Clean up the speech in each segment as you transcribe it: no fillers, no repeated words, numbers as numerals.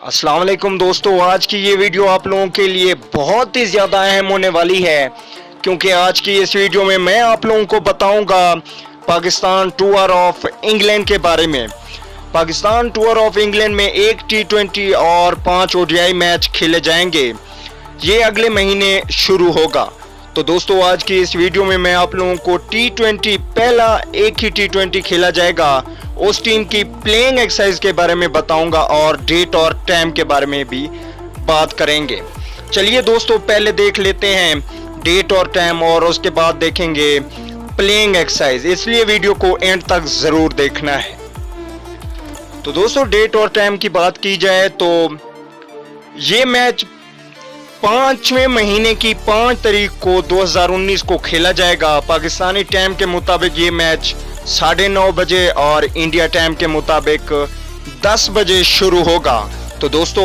अस्सलाम वालेकुम दोस्तों, आज की ये वीडियो आप लोगों के लिए बहुत ही ज़्यादा अहम होने वाली है क्योंकि आज की इस वीडियो में मैं आप लोगों को बताऊंगा पाकिस्तान टूर ऑफ इंग्लैंड के बारे में। पाकिस्तान टूर ऑफ इंग्लैंड में एक T20 और 5 ODI मैच खेले जाएंगे। ये अगले महीने शुरू होगा। तो दोस्तों, आज की इस वीडियो में मैं आप लोगों को T20 पहला एक ही T20 खेला जाएगा उस टीम की प्लेइंग एक्सरसाइज के बारे में बताऊंगा और डेट और टाइम के बारे में भी बात करेंगे। चलिए दोस्तों, पहले देख लेते हैं डेट और टाइम और उसके बाद देखेंगे प्लेइंग एक्सरसाइज, इसलिए वीडियो को एंड तक जरूर देखना है। तो दोस्तों, डेट और टाइम की बात की जाए तो ये मैच 5वें महीने की 5 तारीख को 2019 को खेला जाएगा। पाकिस्तानी टाइम के मुताबिक ये मैच 9:30 बजे और इंडिया टाइम के मुताबिक 10 बजे शुरू होगा। तो दोस्तों,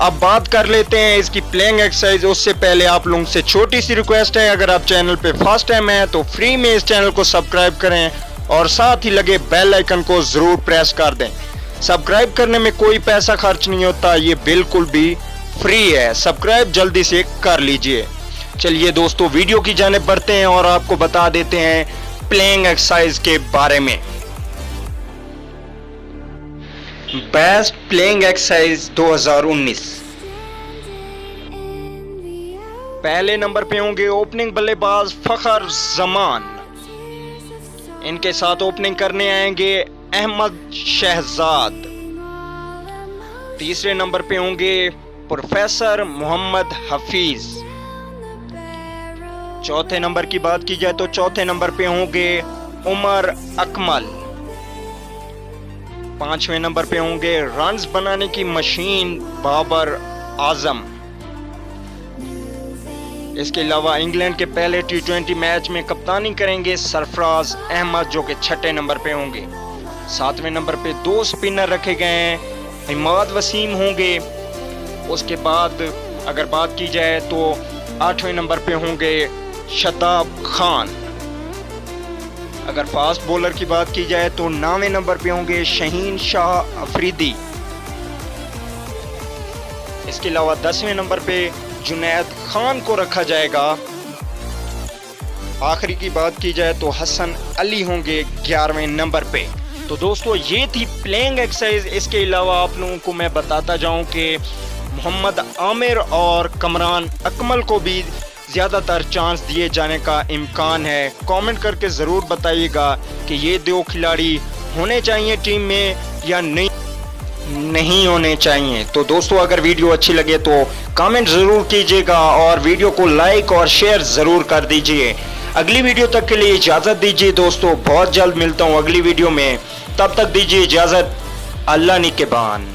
अब बात कर लेते हैं इसकी प्लेइंग एक्सरसाइज। उससे पहले आप लोगों से छोटी सी रिक्वेस्ट है, अगर आप चैनल पे फर्स्ट टाइम हैं तो फ्री में इस चैनल को सब्सक्राइब करें और साथ ही लगे बेल आइकन को जरूर प्रेस कर दें। सब्सक्राइब करने में कोई पैसा खर्च नहीं होता, ये बिल्कुल भी फ्री है। सब्सक्राइब जल्दी से कर लीजिए। चलिए दोस्तों, वीडियो की जानिब बढ़ते हैं और आपको बता देते हैं प्लेइंग एक्सरसाइज के बारे में। Best playing exercise 2019। पहले नंबर पे होंगे ओपनिंग बल्लेबाज फखर जमान। इनके साथ ओपनिंग करने आएंगे अहमद शहजाद। तीसरे नंबर पे होंगे प्रोफेसर मोहम्मद हफीज। चौथे नंबर की बात की जाए तो चौथे नंबर पे होंगे उमर अकमल। 5वें नंबर पे होंगे रन्स बनाने की मशीन बाबर आजम। इसके अलावा इंग्लैंड के पहले T20 मैच में कप्तानी करेंगे सरफराज अहमद, जो कि 6ठे नंबर पे होंगे। 7वें नंबर पे 2 स्पिनर रखे गए हैं, इमाद वसीम होंगे। उसके बाद अगर बात की जाए तो 8वें नंबर पे होंगे शताब खान। अगर फास्ट बॉलर की बात की जाए तो 9वें नंबर पे होंगे शहीन शाह अफरीदी। इसके अलावा 10वें नंबर पे जुनैद खान को रखा जाएगा। आखिरी की बात की जाए तो हसन अली होंगे 11वें नंबर पे। तो दोस्तों, ये थी प्लेइंग एक्सरसाइज। इसके अलावा आप लोगों को मैं बताता जाऊं कि मोहम्मद आमिर और कमरान अकमल को भी ज़्यादातर चांस दिए जाने का इम्कान है। कमेंट करके ज़रूर बताइएगा कि ये 2 खिलाड़ी होने चाहिए टीम में या नहीं होने चाहिए। तो दोस्तों, अगर वीडियो अच्छी लगे तो कमेंट ज़रूर कीजिएगा और वीडियो को लाइक और शेयर ज़रूर कर दीजिए। अगली वीडियो तक के लिए इजाज़त दीजिए दोस्तों, बहुत जल्द मिलता हूँ अगली वीडियो में। तब तक दीजिए इजाज़त। अल्लाह निगहबान।